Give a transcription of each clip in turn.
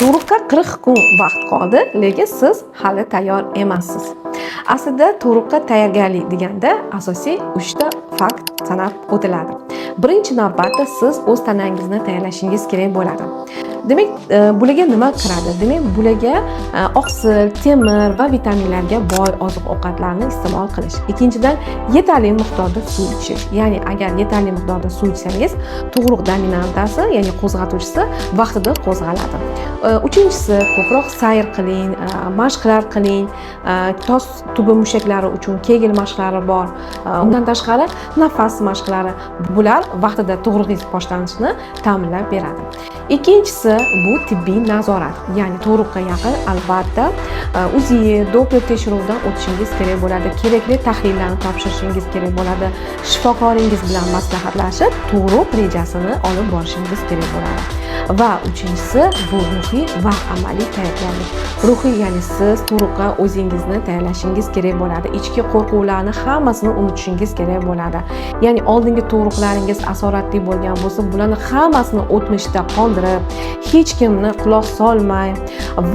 Tug'ruqqa 40 kun vaqt qoldi, lekin siz hali tayyor emassiz. Aslida tug'ruqqa tayyorgarlik deganda asosiy 3 ta fakt sanab o'tiladi. Birinchi navbatda siz o'z tanangizni tayyorlashingiz kerak bo'ladi. Demak, bularga nima kiradi? Demak, bularga oqsil, temir va vitaminlarga boy oziq-ovqatlarni iste'mol qilish. Ikkinchidan, yetarli miqdorda suv ichish. Ya'ni agar yetarli miqdorda suv ichsangiz, tug'ruq dominantasi, ya'ni qo'zg'atuvchisi vaqtida qo'zg'aladi. Uchinchisi, ko'proq sayr qiling, mashqlar qiling. Tos tubi mushaklari uchun kegel mashqlari bor. Undan tashqari nafas mashqlari. Bular vaqtida tug'ruqingiz boshlanishini ta'minlab beradi. Ikkinchisi bu tibbiy nazorat. Ya'ni tug'ruqqa yaqin albatta UZI, Doppler tekshiruvdan o'tishingiz kerak bo'ladi. Kerakli tahlillarni topshirishingiz kerak bo'ladi. Shifokoringiz bilan maslahatlashib, tug'ruq rejasini olib borishingiz kerak bo'ladi. Va uchinchisi bu ruhiy va amaliy tayyorgarlik. Ruhiy, ya'ni siz tug'ruqqa o'zingizni tayyorlashingiz kerak bo'ladi. Ichki qo'rquvlarni hammasini unutishingiz kerak bo'ladi. Ya'ni oldingi tug'ruqlaringiz asoratli bo'lgan bo'lsa, bularni hammasini o'tmishda qoldirib, hech kimni quloq solmay,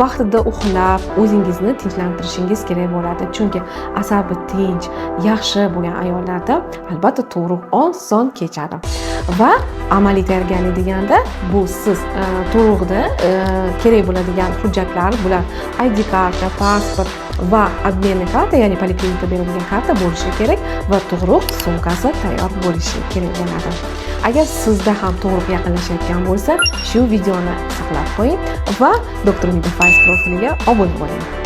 vaqtida uxlab, o'zingizni tinchlantirishingiz kerak bo'ladi. Chunki asabi tinch, yaxshi bo'lgan ayollarda albatta tug'ruq oson kechadi. Va amaliy tayyorgarlik deganda bu siz tug'ruqda kerak bo'ladigan hujjatlar, bular ID karta, pasport va обменный karta, ya'ni poliklinika berilgan karta bo'lishi kerak va tug'ruq sumkasi tayyor bo'lishi kerak bo'ladi. Agar sizda ham tug'ruq yaqinlashayotgan bo'lsa, shu videoni saqlab qo'ying va Dr. Umida Fayz profiliga obuna bo'ling.